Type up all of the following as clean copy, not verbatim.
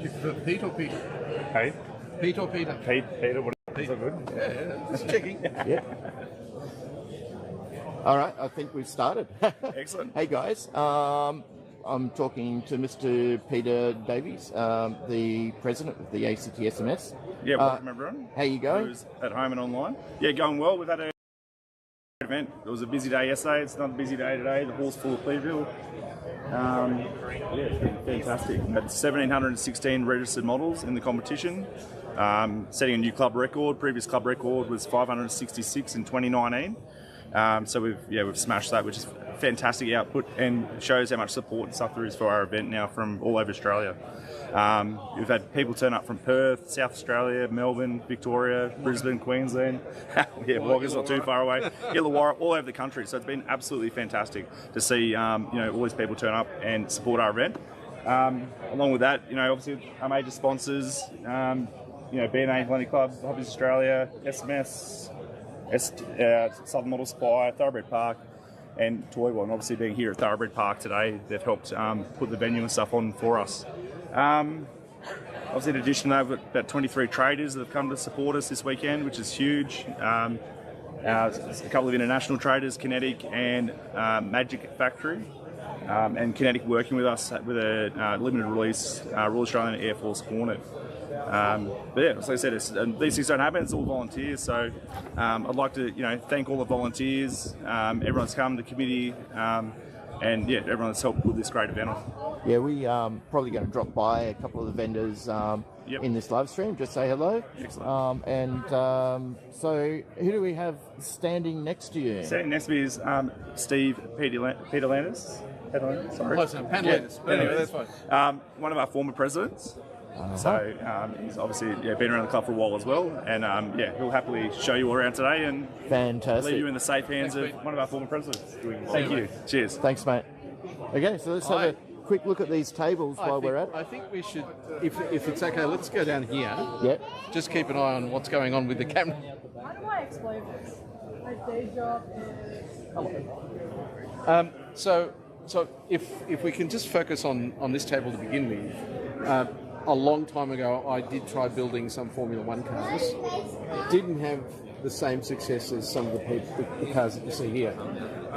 You prefer Pete or Peter? Hey? Pete or Peter? Peter, what is that good? Yeah, just checking. Yeah. All right, I think we've started. Excellent. Hey guys, I'm talking to Mr. Peter Davies, the president of the ACT SMS. Yeah, welcome everyone. How you going? Who's at home and online? Yeah, going well. We've had a event. It was a busy day yesterday. It's not a busy day today. The hall's full of people. Yeah, it's been fantastic. We had 1,716 registered models in the competition, setting a new club record. Previous club record was 566 in 2019. So we've smashed that, which is fantastic output and shows how much support and stuff there is for our event now from all over Australia. We've had people turn up from Perth, South Australia, Melbourne, Victoria, Brisbane, Queensland. Yeah, Wagga's not too far away. Illawarra, all over the country. So it's been absolutely fantastic to see all these people turn up and support our event. Along with that, obviously our major sponsors, B&A Atlantic Club, Hobbies Australia, SMS, Southern Model Supply, Thoroughbred Park, and Toyone. Obviously, being here at Thoroughbred Park today, they've helped put the venue and stuff on for us. Obviously, in addition, they've got about 23 traders that have come to support us this weekend, which is huge. A couple of international traders, Kinetic and Magic Factory, and Kinetic working with us with a limited release Royal Australian Air Force Hornet. But yeah, as I said, these things don't happen. It's all volunteers. So I'd like to, thank all the volunteers, everyone's come, the committee, and yeah, everyone that's helped put this great event on. Yeah, we probably going to drop by a couple of the vendors in this live stream, just say hello. Excellent. So who do we have standing next to you? Standing next to me is Steve Peter Landis. Sorry. Close enough. Panlandis. Anyway, that's fine. One of our former presidents. So he's obviously been around the club for a while as well, and he'll happily show you all around today and Fantastic. leave you in the safe hands of one of our former presidents. Thank you. Cheers. Thanks, mate. Okay, so let's have a quick look at these tables while we're at it. I think we should, if it's okay, let's go down here. Yep. Just keep an eye on what's going on with the camera. How do I explain this? My day job is... So if we can just focus on this table to begin with. A long time ago, I did try building some Formula One cars. Didn't have the same success as some of the cars that you see here.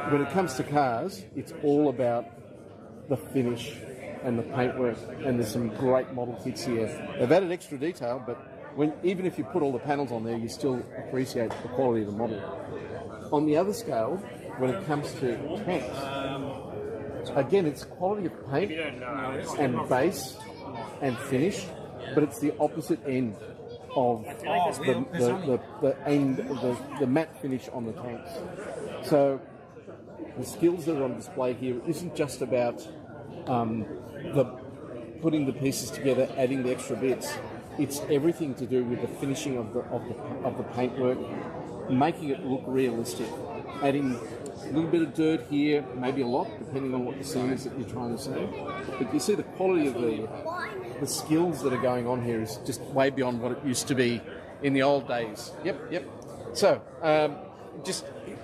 When it comes to cars, it's all about the finish and the paintwork, and there's some great model kits here. They've added extra detail, but even if you put all the panels on there, you still appreciate the quality of the model. On the other scale, when it comes to tanks, again, it's quality of paint and base and finish, but it's the opposite end of the matte finish on the tanks. So the skills that are on display here isn't just about putting the pieces together, adding the extra bits. It's everything to do with the finishing of the paintwork, making it look realistic, adding a little bit of dirt here, maybe a lot, depending on what the scene is that you're trying to say. But you see the quality of the skills that are going on here is just way beyond what it used to be in the old days. Yep. So,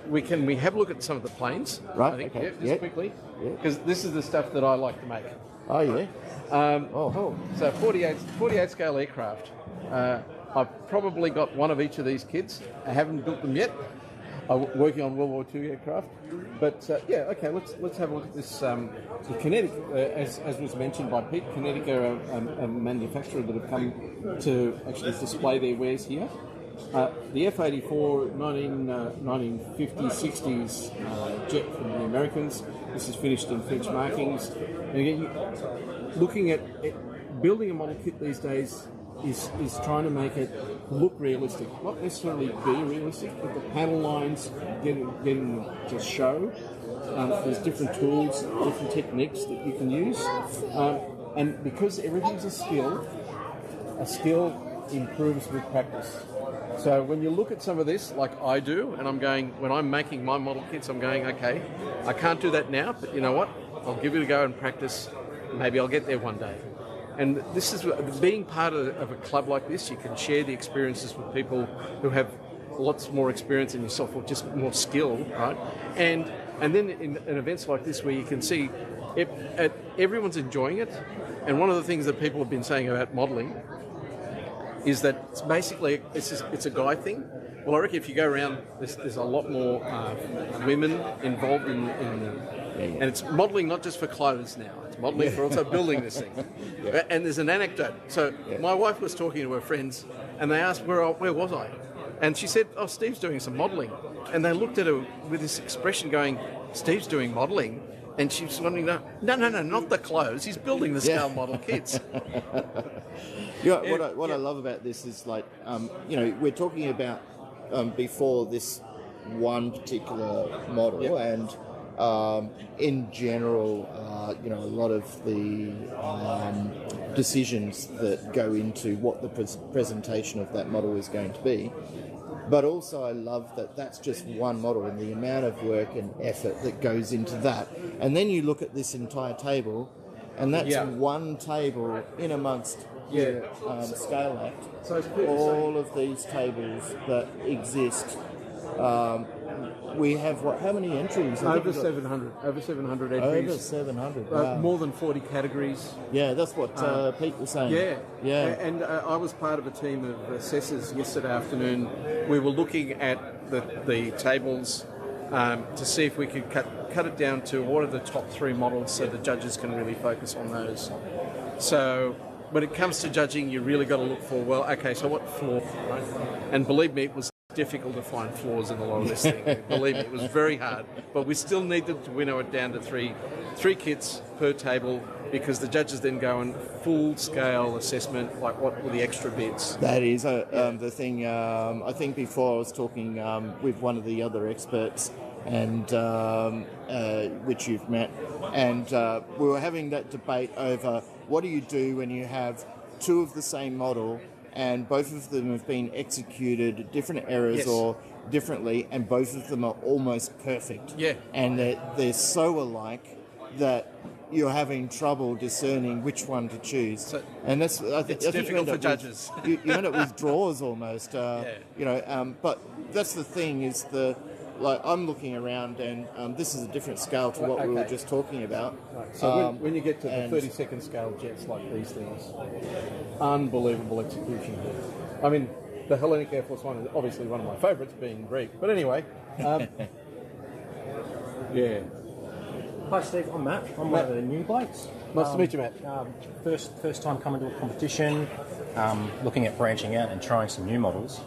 we have a look at some of the planes, right? I think, okay. Quickly, because this is the stuff that I like to make. Oh yeah. So 48 scale aircraft. I've probably got one of each of these kids. I haven't built them yet. I'm working on World War II aircraft, but okay. Let's have a look at this. The Kinetic, as was mentioned by Pete, Kinetic are a manufacturer that have come to actually display their wares here. The F-84 1950s, 60s jet from the Americans. This is finished in French markings. And again, looking at building a model kit these days is trying to make it look realistic, not necessarily be realistic, but the panel lines getting to show. There's different tools, different techniques that you can use, and because everything's a skill improves with practice. So when you look at some of this, like I do, and I'm going, when I'm making my model kits, I'm going, okay, I can't do that now, but you know what? I'll give it a go and practice. Maybe I'll get there one day. And this is being part of a club like this. You can share the experiences with people who have lots more experience than yourself, or just more skill, right? And then in events like this, where you can see everyone's enjoying it. And one of the things that people have been saying about modelling is that it's basically it's a guy thing. Well, I reckon if you go around, there's a lot more women involved in and it's modelling not just for clothes now. It's modelling for also building this thing. And there's an anecdote. So my wife was talking to her friends, and they asked where was I, and she said, "Oh, Steve's doing some modelling," and they looked at her with this expression, going, "Steve's doing modelling." And she was wondering, no, not the clothes. He's building the scale model kits. What I love about this is we're talking about before this one particular model, and in general, a lot of the decisions that go into what the presentation of that model is going to be. But also I love that that's just one model and the amount of work and effort that goes into that. And then you look at this entire table, and that's one table in amongst your scale act. So all of these tables that exist. We have how many entries? Over 700. Over 700 entries. Over 700. Wow. More than 40 categories. Yeah, that's what Pete was saying. Yeah. And I was part of a team of assessors yesterday afternoon. We were looking at the tables to see if we could cut it down to what are the top 3 models so the judges can really focus on those. So when it comes to judging, you really got to look for, so what flaw? Right? And believe me, it was difficult to find flaws in a lot of this thing. Believe me, it was very hard. But we still needed to winnow it down to three kits per table, because the judges then go on full-scale assessment, like what were the extra bits. That is the thing. I think before I was talking with one of the other experts, and which you've met, and we were having that debate over what do you do when you have 2 of the same model and both of them have been executed at different eras or differently, and both of them are almost perfect. Yeah. And they're so alike that you're having trouble discerning which one to choose. So and that's it's difficult for judges. You end up with draws almost. But that's the thing is I'm looking around, and this is a different scale to what we were just talking about. Right. So when you get to the 32nd scale jets like these things, unbelievable execution here. I mean, the Hellenic Air Force One is obviously one of my favourites, being Greek. But anyway, Hi Steve, I'm Matt. I'm one of the new blokes. Nice to meet you, Matt. First time coming to a competition, looking at branching out and trying some new models.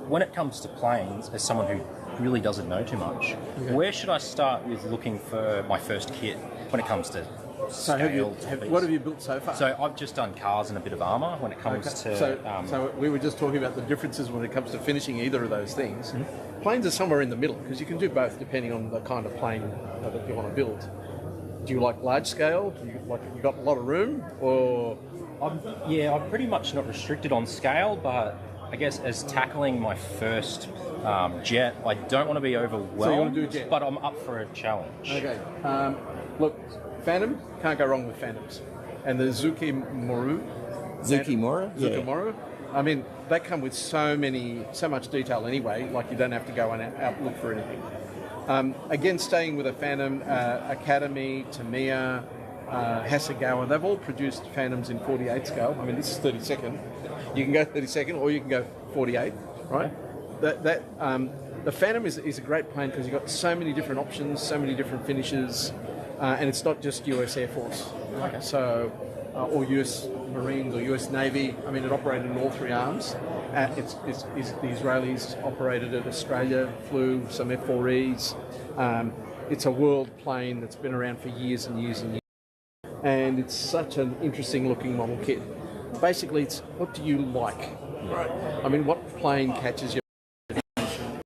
When it comes to planes, as someone who really doesn't know too much, where should I start with looking for my first kit when it comes to scale topics? What have you built so far? So I've just done cars and a bit of armour when it comes to... So we were just talking about the differences when it comes to finishing either of those things. Mm-hmm. Planes are somewhere in the middle, because you can do both depending on the kind of plane that you want to build. Do you like large scale? Do you got a lot of room? Or I'm pretty much not restricted on scale, but I guess as tackling my first jet, I don't want to be overwhelmed. So you want to do a jet? But I'm up for a challenge. Okay. Look, Phantom, can't go wrong with Phantoms. And the Zuki-Moru. Zuki-Moru? I mean, they come with so much detail anyway, like you don't have to go and out look for anything. Again, staying with a Phantom, Academy, Tamiya, Hasegawa, they've all produced Phantoms in 48 scale. I mean, this is 32nd. You can go 32nd or you can go 48, right? The Phantom is a great plane because you've got so many different options, so many different finishes, and it's not just US Air Force. Okay. So, or US Marines or US Navy. I mean, it operated in all 3 arms. The Israelis operated it. Australia flew some F4Es. It's a world plane that's been around for years and years and years. And it's such an interesting looking model kit. Basically, it's what do you like? Right. I mean, what plane catches your attention?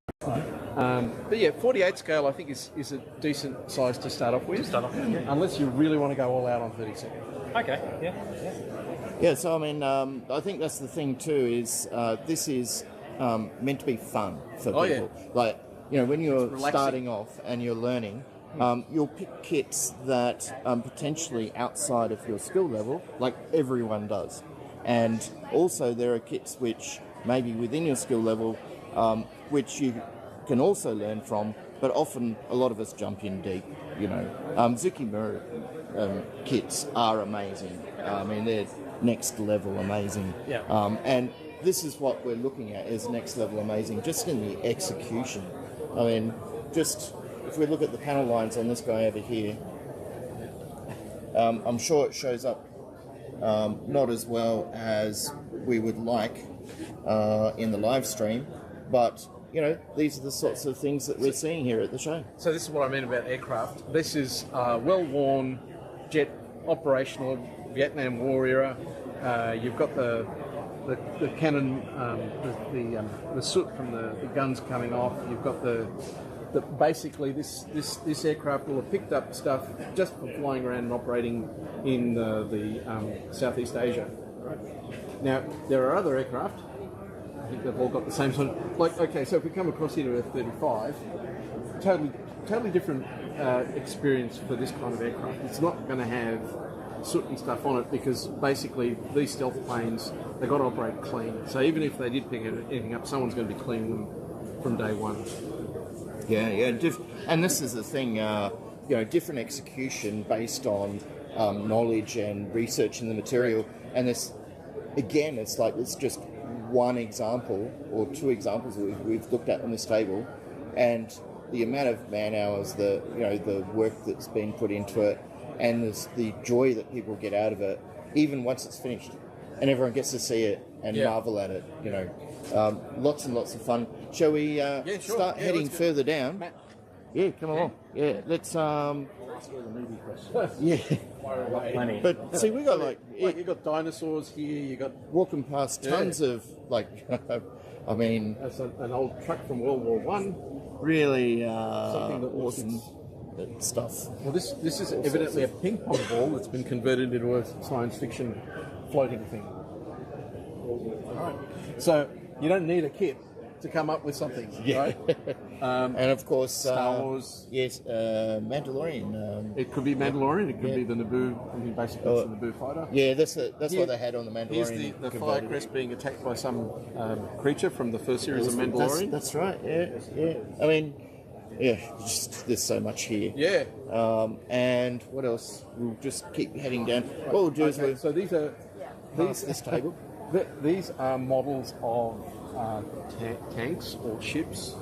But yeah, 48 scale I think is a decent size to start off with. Unless you really want to go all out on 32nd. Okay, yeah. Yeah, so I mean, I think that's the thing too, is this is meant to be fun for people. Yeah. Like, when you're starting off and you're learning, you'll pick kits that potentially outside of your skill level, like everyone does. And also there are kits which maybe within your skill level, which you can also learn from, but often a lot of us jump in deep, Zuki-Moru. kits are amazing. I mean, they're next level amazing. Yeah. And this is what we're looking at is next level amazing, just in the execution. I mean, just if we look at the panel lines on this guy over here, I'm sure it shows up not as well as we would like in the live stream, but you know, these are the sorts of things that we're seeing here at the show. So this is what I mean about aircraft. This is well-worn jet, operational Vietnam War era. You've got the cannon, the soot from the guns coming off. You've got basically this aircraft will have picked up stuff just for flying around and operating in the Southeast Asia. Right? Now there are other aircraft. I think they've all got the same sort of, like, okay, so if we come across here to F-35, totally different experience for this kind of aircraft. It's not going to have soot and stuff on it because basically these stealth planes, they've got to operate clean. So even if they did pick anything up, someone's going to be cleaning them from day one. Yeah. And this is the thing, different execution based on knowledge and research in the material. And this, again, it's just one example or two examples we've looked at on this table, and the amount of man hours, the work that's been put into it, and the joy that people get out of it, even once it's finished, and everyone gets to see it and marvel at it. Lots and lots of fun. Shall we start heading further down? Matt. Yeah, come along. Yeah, let's. Yeah. Plenty. But see, we got you got dinosaurs here. You got walking past tons of I mean, that's an old truck from World War One. Really Something that awesome stuff. Well, this is evidently a ping pong ball that's been converted into a science fiction floating thing. All right. So you don't need a kit to come up with something, right? And of course, Star Wars. Yes, Mandalorian. It could be Mandalorian. It could be the Naboo. I mean, basically, it's the Naboo fighter. Yeah, that's what they had on the Mandalorian. Here's the Firecrest being attacked by some creature from the first series of Mandalorian. That's right. Yeah. I mean, there's so much here. Yeah. And what else? We'll just keep heading down. What we'll do is so these are this table. These are models of tanks or ships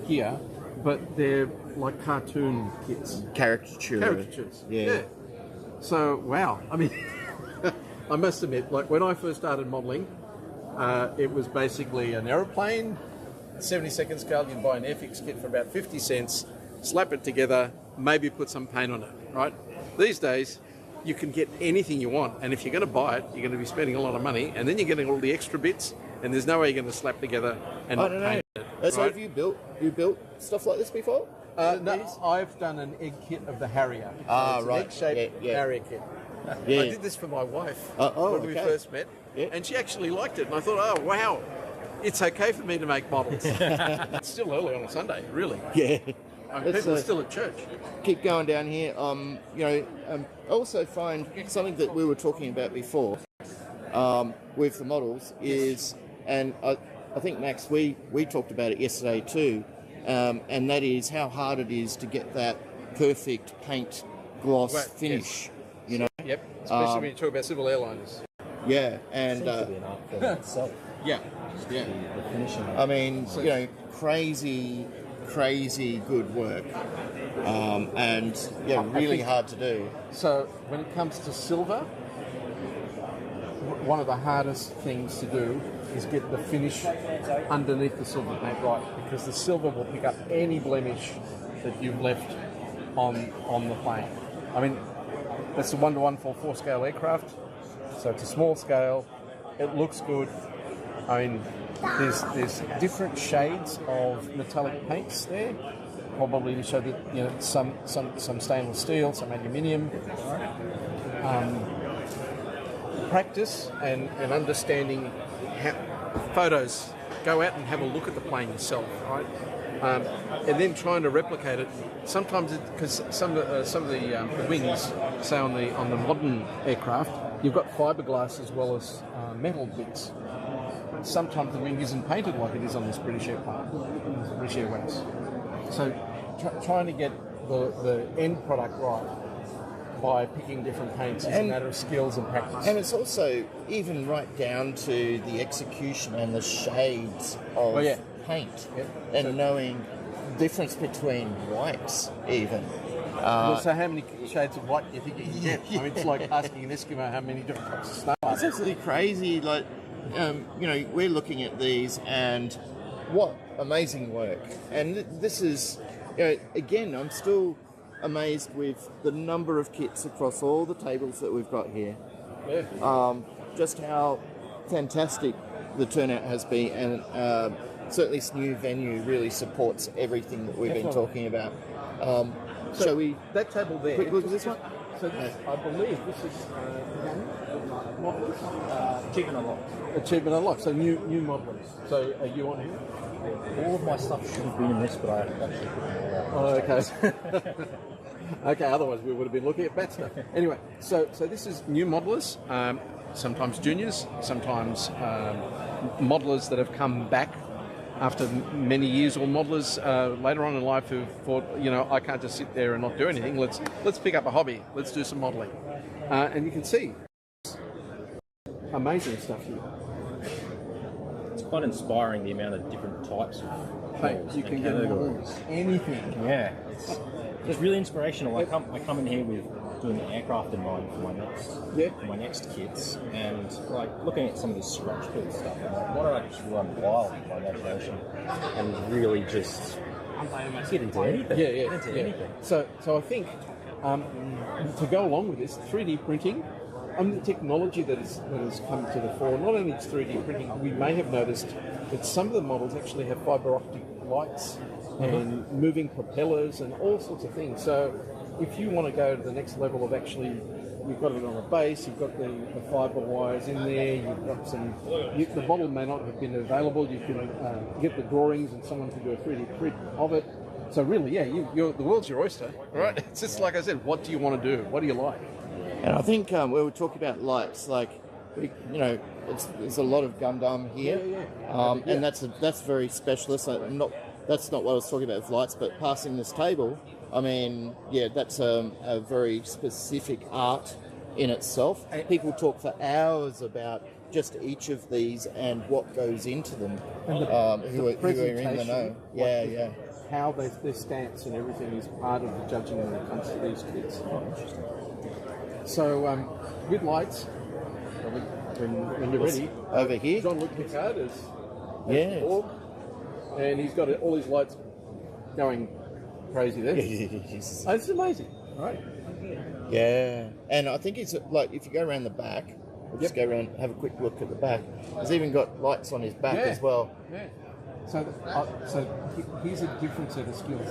here, but they're like cartoon kits. Caricatures. Yeah. So, wow. I mean, I must admit, like when I first started modelling, it was basically an aeroplane, 70-second scale. You'd buy an Airfix kit for about 50 cents, slap it together, maybe put some paint on it, right? These days, you can get anything you want, and if you're going to buy it, you're going to be spending a lot of money, and then you're getting all the extra bits, and there's no way you're going to slap together and not paint it. So have you built stuff like this before? No, I've done an egg kit of the Harrier. It's right. An egg-shaped Harrier kit. Yeah. I did this for my wife when we okay. first met, and she actually liked it, and I thought, oh, wow, it's okay for me to make models. It's still early on a Sunday, really. Yeah. People are still at church. Keep going down here. I also find something that we were talking about before with the models is, and I think, Max, we talked about it yesterday too, and that is how hard it is to get that perfect paint gloss finish. Yes. Yep, especially when you talk about civil airliners. Yeah, and Seems to be an art form itself. Yeah. The finishing. I mean, crazy good work, and really hard to do. So when it comes to silver, one of the hardest things to do is get the finish underneath the silver paint right, because the silver will pick up any blemish that you've left on the plane. I mean, that's a 1:144 scale aircraft, so it's a small scale. It looks good. I mean, there's different shades of metallic paints there, probably to show that some stainless steel, some aluminium. Practice and understanding how photos. Go out and have a look at the plane yourself, right? And then trying to replicate it. Sometimes, because some of the wings, say on the modern aircraft, you've got fiberglass as well as metal bits. Sometimes the wing isn't painted like it is on this British airplane, British Airways. So trying to get the end product right by picking different paints. It's a matter of skills and practice. And it's also even right down to the execution and the shades of paint, and knowing difference between whites even. So how many shades of white do you think you can get? I mean, it's like asking an Eskimo how many different types of snow are It's there. absolutely crazy. Like, we're looking at these, and what amazing work. And this is, again, I'm still amazed with the number of kits across all the tables that we've got here. Yeah. Just how fantastic the turnout has been, and certainly this new venue really supports everything that we've been talking about. Shall we? That table there. Quick look at this one. So this, I believe this is Achievement unlocked. Achievement Unlocked. So new modelers. So are you on here? All of my stuff should have been in this, but I actually put Oh, okay. Okay, otherwise we would have been looking at bad stuff. Anyway, so this is new modelers, sometimes juniors, sometimes modelers that have come back after many years, or modelers later on in life who thought, I can't just sit there and not do anything. Let's pick up a hobby. Let's do some modelling. And you can see amazing stuff here. It's quite inspiring, the amount of different types of models You can and get categories. anything. Yeah, it's really inspirational. I come in here with doing the aircraft in mind for my next kits, and like looking at some of this scratch build stuff. I'm like, why don't I just run wild with my imagination and really just get into anything? Get into anything. So I think to go along with this, 3D printing. The technology that has come to the fore, not only it's 3D printing, we may have noticed that some of the models actually have fibre optic lights and moving propellers and all sorts of things. So if you want to go to the next level of actually, you've got it on a base, you've got the fibre wires in there, you've got the model may not have been available, you can get the drawings and someone can do a 3D print of it. So really, the world's your oyster, right? It's just like I said, what do you want to do? What do you like? And I think when we talk about lights, like, there's a lot of Gundam here, and that's very specialist. That's not what I was talking about with lights, but passing this table, I mean, that's a very specific art in itself. People talk for hours about just each of these and what goes into them. And who are in the know. How their stance and everything is part of the judging when it comes to these kids. Oh, interesting. So, with lights, when you're ready, over here, Jean-Luc Picard is the orb, and he's got all his lights going crazy there. It's amazing, right? Yeah, and I think it's like if you go around the back, just go around, have a quick look at the back. He's even got lights on his back as well. Yeah. So here's a different set of skills.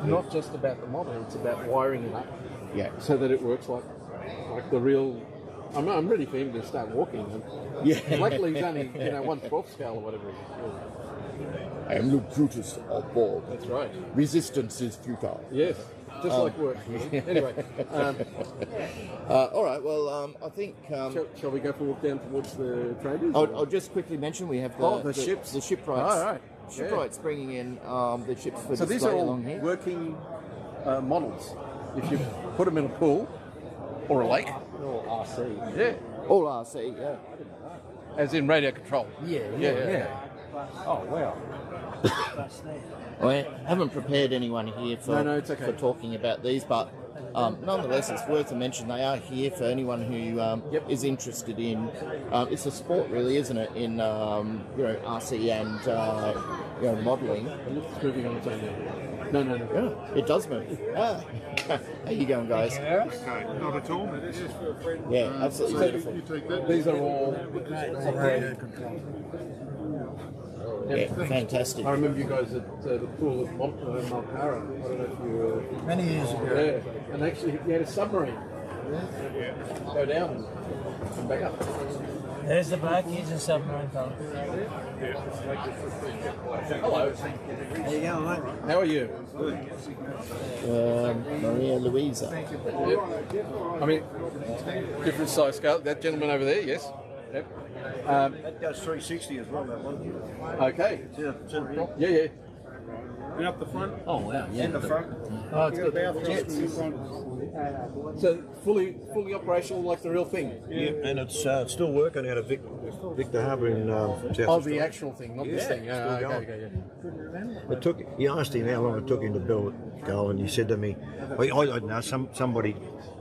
Not just about the model; it's about wiring it up. Yeah. So that it works like the real. I'm ready for him to start walking. Luckily, he's only 1/12 scale or whatever it is. I am the Brutus of Bob. That's right. Resistance is futile. Yes. Just like work. Anyway. All right. Well, I think. Shall we go for a walk down towards the traders? I'll just quickly mention we have the ships. The shipwrights. Oh, right. Shipwrights bringing in the ships for so display these are all along here. working models. If you put them in a pool or a lake. Or RC. Yeah. All RC. Yeah. As in radio control. Yeah. Oh wow. I haven't prepared anyone here for it's okay. for talking about these, but nonetheless, it's worth a mention. They are here for anyone who is interested in. It's a sport, really, isn't it? In RC and modelling. It's moving on its own now. No. Yeah, it does move. How you going, guys? Okay, not at all. Yeah, absolutely beautiful. These are all. Yeah, fantastic. I remember you guys at the pool at Malcara. I don't know if you were. Many years ago. Yeah, and actually you had a submarine. Go down and come back up. There's the back, he's a submarine tunnel. Hello. There you go, mate. How are you? Maria Luisa. Yep. I mean, different size scale. That gentleman over there, yes. Yep. That does 360 as well, that one. Okay. Yeah. And up the front. Oh wow, yeah. In the front. Oh, it's You've got good. bathroom in the front. So fully operational like the real thing. Yeah, and it's still working out of Victor Harbour in South Oh, the Australia. actual thing, not this thing. still Okay, going. okay, yeah. It took. He asked him how long it took him to build it, Carl, and he said to me, I don't know, somebody,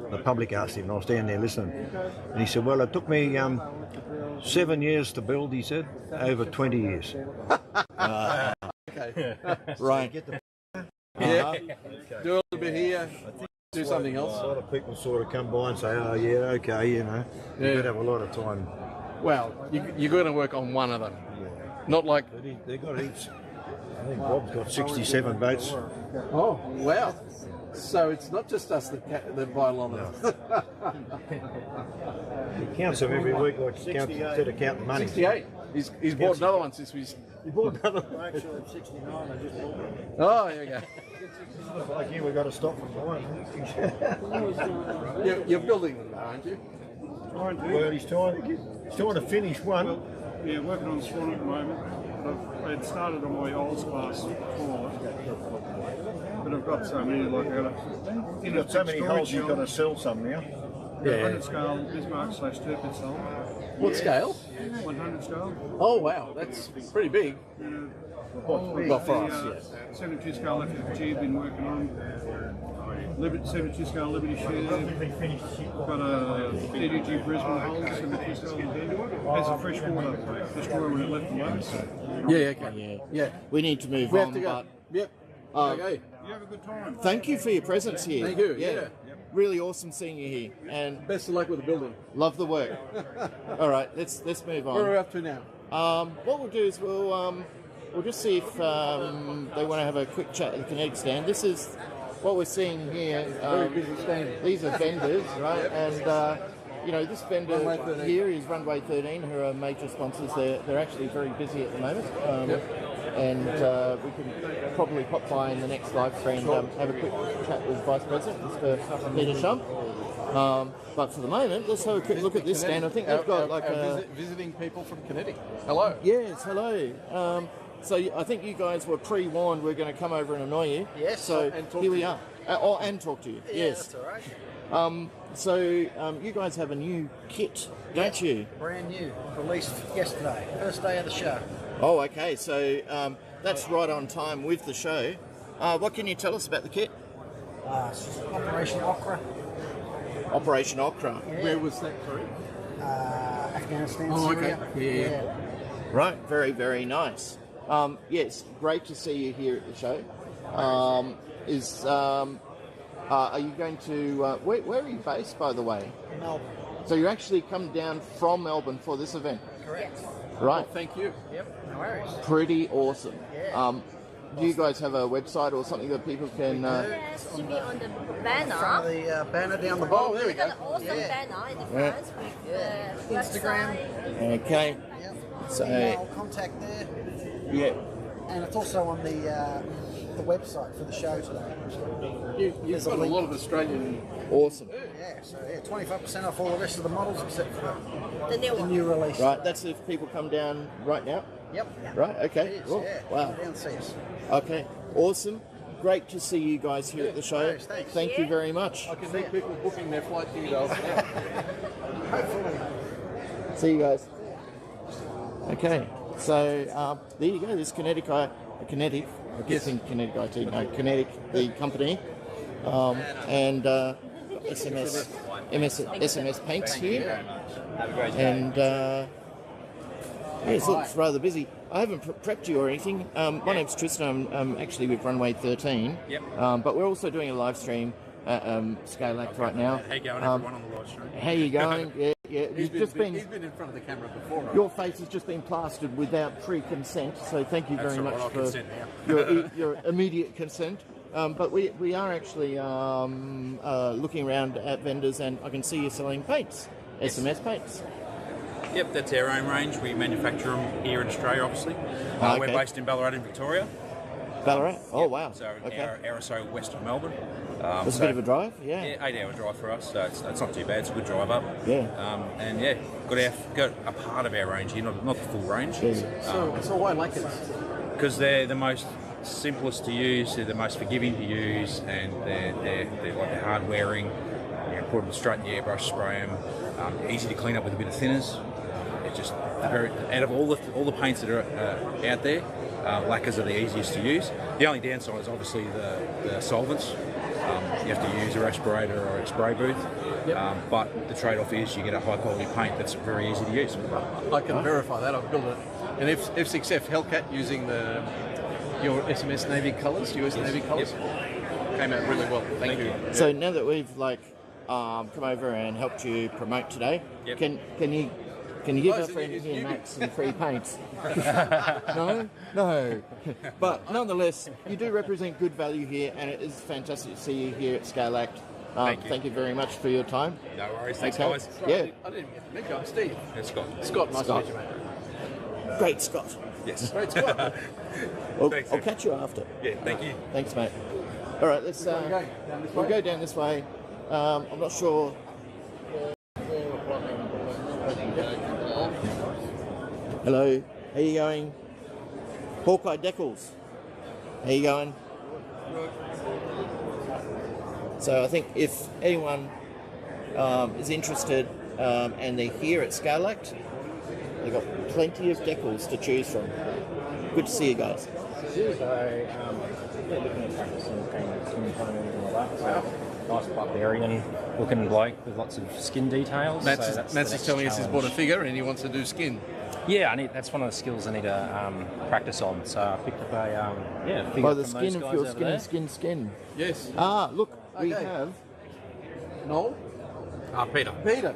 the public asked him, and I was standing there listening, and he said, well, it took me 7 years to build, he said, over 20 years. Okay. Right. Get the Yeah. Do a little bit here. Do something A else. lot of people sort of come by and say, oh yeah, okay, you know. Yeah. You could have a lot of time. Well, you're going to work on one of them. Not like. They got heaps. I think Bob's got 67 boats. Oh, wow. So it's not just us that buy a lot of them. He counts them every week like he counts, instead of counting money. 68. He's bought another one since we. He bought another one. Actually, I'm 69. I just bought one. Oh, here we go. Like you, we got to stop from buying. You're building them, aren't you? Well, he's trying to finish one. Yeah, working on Swan at the moment. I had started on my old class before, but I've got so many. Like I got You've got so many holes, you've got to sell some now. 100 scale Bismarck/Turpin cell. What scale? 100 scale. Oh, wow. That's pretty big. Well, for us, The, yes. 72 scale FFG been working on. 72 scale Liberty Share. Got a DDG Brisbane hole, 72 scale head. Has a freshwater destroyer when it left the loads. Yeah, okay. Yeah. We need to move We on. have to go. But Yep. Okay. You have a good time. thank you for your presence here. Thank you, yeah. Really awesome seeing you here, and Best of luck with the building. love the work. All right, let's move Where are we on. up to now? What we'll do is we'll just see if they want to have a quick chat at the Kinetic stand. This is what we're seeing here. Very busy stand. These are vendors, right? And you know, this vendor Runway 13. here is Runway 13, who are major sponsors. They're actually very busy at the moment. And we can probably pop by in the next live stream and have a quick chat with Vice President, Mr. Peter Shump. But for the moment, let's have a quick look at this stand. I think they've got like a... visiting people from Kinetic. Hello. Yes, hello. So I think you guys were pre-warned we're going to come over and annoy you. Yes. So And talk here to we you. are. And talk to you. Yes. That's all right. So you guys have a new kit, don't you? Brand new, released yesterday, first day of the show. Oh, okay. So that's right on time with the show. What can you tell us about the kit? It's just Operation Okra, Operation Okra. Where was that, sorry? Afghanistan, Oh, okay. Syria. Yeah. Right. Very, very nice. Yes, great to see you here at the show. Are you going to... where are you based, by the way? Melbourne. So you actually come down from Melbourne for this event? Correct. Right. Thank you. Yep. No worries. Pretty awesome. Yeah. Do you guys have a website or something that people can... Yes, should be on the From banner. the banner down the Oh, bottom. there we We got go. an awesome Yeah. banner in the Yeah. front with the Instagram. website. Okay. Yep. So, Email, contact there. yeah. And it's also on the website for the show today. You've got a lot of Australian... Awesome. Yeah, so 25% off all the rest of the models except for The new the one. new release. Right, that's if people come down right now? Yep. Right, okay. It is, Cool. yeah. Wow. Come down and see us. Okay, awesome. Great to see you guys here at the show. Thanks, thanks. Thank you very much. I can see people booking their flight details now. Hopefully. See you guys. Okay, so there you go. This Kinetic, Kinetic, the company, and SMS Paints here, and yes, looks rather busy. I haven't prepped you or anything. My name's Tristan. I'm actually with Runway 13. Yep. But we're also doing a live stream at Scale Act right now. How you going, everyone on the live stream? How you going? Yeah. He's You've just been in front of the camera before. Right? your face has just been plastered without pre-consent, so thank you That's very all much right, I'll for consent now. your immediate consent. But we are actually looking around at vendors, and I can see you selling paints, SMS paints. Yep, that's our own range. We manufacture them here in Australia, obviously. Okay. We're based in Ballarat in Victoria. Ballarat? Oh, wow. So Okay. an hour or so west of Melbourne. It's a bit of a drive, yeah. Yeah, 8-hour drive for us, so it's not too bad. It's a good drive up. Yeah. And yeah, got a part of our range here, not the full range. Yeah. So why lacquers? Because they're the most simplest to use, they're the most forgiving to use, and they're like they're hard wearing. You put them straight in the airbrush, spray them. Easy to clean up with a bit of thinners. It's just very, out of all the paints that are out there, lacquers are the easiest to use. The only downside is obviously the solvents. You have to use a respirator or a spray booth, but the trade-off is you get a high-quality paint that's very easy to use. I can verify that. I've built an F6F Hellcat using your SMS Navy colours, US Navy colours. Came out really well. Thank you. So now that we've come over and helped you promote today, can you give our friend here Max some free paints? No. But nonetheless, you do represent good value here, and it is fantastic to see you here at Scale Act. Thank you very much for your time. No worries. Thanks, Okay. guys. I Yeah. didn't get to meet you. I'm Steve. That's Scott. Scott, nice Scott. to meet you, mate. Great, Scott. Yes. Great Scott. I'll Thanks, I'll sir. catch you after. Yeah, thank you. Thanks, mate. All right, let's we'll go down this way. I'm not sure. Hello, how you going? Hawkeye Decals, how you going? So I think if anyone is interested and they're here at Scale Act, they've got plenty of decals to choose from. Good to see you guys. They're looking at practicing painting skin tones and all that. So nice barbarian looking bloke with lots of skin details. Matt's so is telling us he's bought a figure and he wants to do skin. Yeah, that's one of the skills I need to practice on. So I picked up a figure By the from skin those of guys your over skin, there. skin. Yes. Ah, look, we Okay. have Noel? Peter. Peter.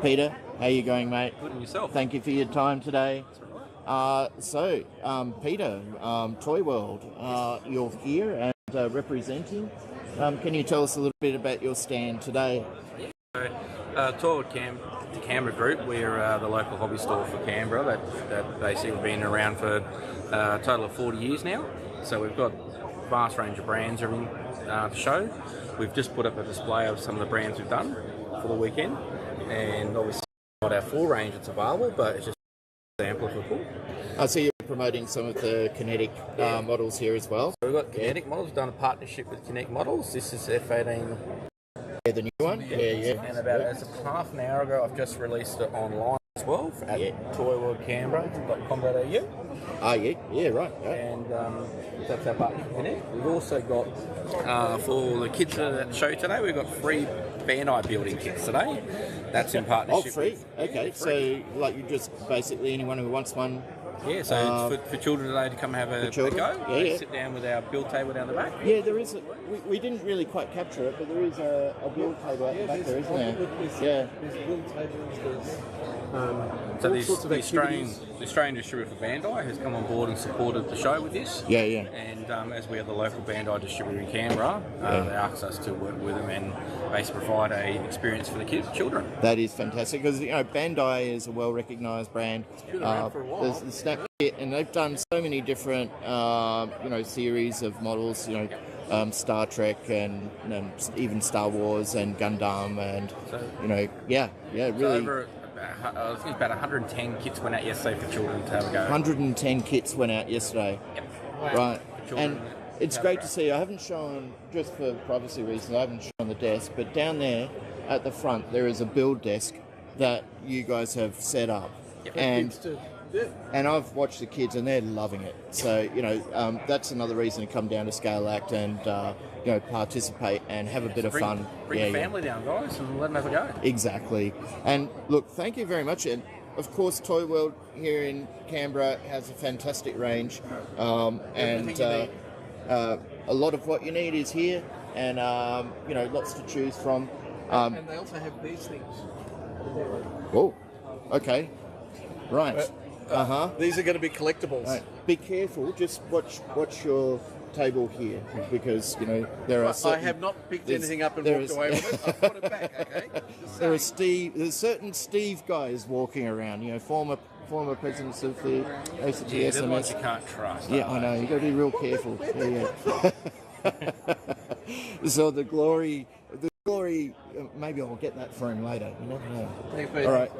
Peter. How you going, mate? Good and yourself. Thank you for your time today. Peter, Toy World, you're here and representing. Can you tell us a little bit about your stand today? Toy Canberra Group, we're the local hobby store for Canberra that basically we've been around for a total of 40 years now. So we've got a vast range of brands to show. We've just put up a display of some of the brands we've done for the weekend, and obviously not our full range that's available, but it's just an sample for cool. I see you're promoting some of the Kinetic models here as well. So we've got Kinetic models, we've done a partnership with Kinetic Models. This is F18. Yeah, the new one? Yeah. And about as of half an hour ago, I've just released it online as well at toyworldcanberra.com.au. Yeah, right. And that's our partnership in it. We've also got, for the kids at the show today, we've got free Bandai building kits today. That's in partnership. Oh, free? With, okay, free. So like you just basically anyone who wants one. Yeah, so it's for children today to come have a go. Yeah. Sit down with our build table down the back. Yeah, there is. We didn't really quite capture it, but there is a build table out the back there, isn't there? Yeah. There's build tables, there's So all sorts of the Australian distributor for Bandai has come on board and supported the show with this. Yeah. And as we are the local Bandai distributor in Canberra, they asked us to work with them and basically provide an experience for the children. That is fantastic because Bandai is a well-recognised brand. been around for a while. There's the Snap Kit, and they've done so many different series of models. Star Trek and even Star Wars and Gundam and really. So I think it's about 110 kits went out yesterday for children to have a go. 110 kits went out yesterday. Yep. Right. children And it's great to see. I haven't shown, just for privacy reasons, I haven't shown the desk, but down there at the front there is a build desk that you guys have set up. And I've watched the kids and they're loving it. So, that's another reason to come down to Scale Act and, participate and have a bit of fun. Bring your family down, guys, and let them have a go. Exactly. And look, thank you very much. And of course, Toy World here in Canberra has a fantastic range. A lot of what you need is here and, lots to choose from. And they also have these things. Oh, okay. Right. These are going to be collectibles. Right. Be careful. Just watch your table here because there are. I have not picked anything up and walked away with it. I've put it back. Okay. There's certain Steve guys walking around. Former presidents of the ACT Yeah, SMS. the ones you can't trust. Yeah, I know. You've got to be real careful. So the glory. Maybe I'll get that for him later. You never know. Thanks, mate. All right.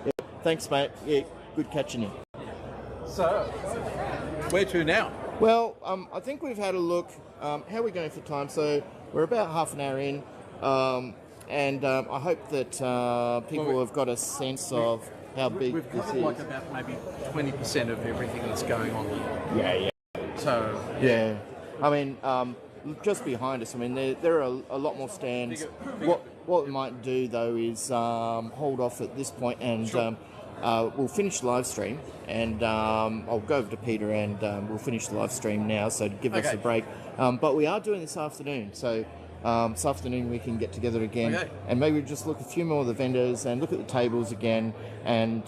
Yeah, thanks, mate. Yeah, good catching you. So, where to now? Well, I think we've had a look. How are we going for time? So we're about half an hour in, and I hope that people have got a sense of how big We've this covered is. like about maybe 20% of everything that's going on here. Yeah. So Yeah. I mean, just behind us, I mean, there are a lot more stands. What we might do, though, is hold off at this point and we'll finish the live stream. And I'll go over to Peter and we'll finish the live stream now, so give us a break. But we are doing this afternoon, so this afternoon we can get together again and maybe just look a few more of the vendors and look at the tables again and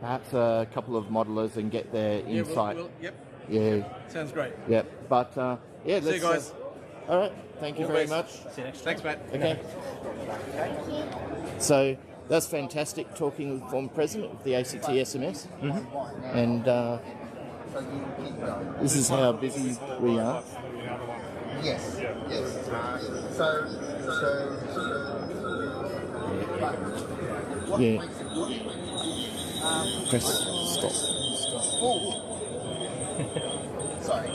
perhaps a couple of modelers and get their insight. Yep. Yeah. Sounds great. Yep. But let's See you guys. all right. Thank you very much. See you next Thanks, Matt. Okay. So that's fantastic. Talking with the former president of the ACT SMS, and this is how busy we are. Yes. Yeah. Press stop. Sorry.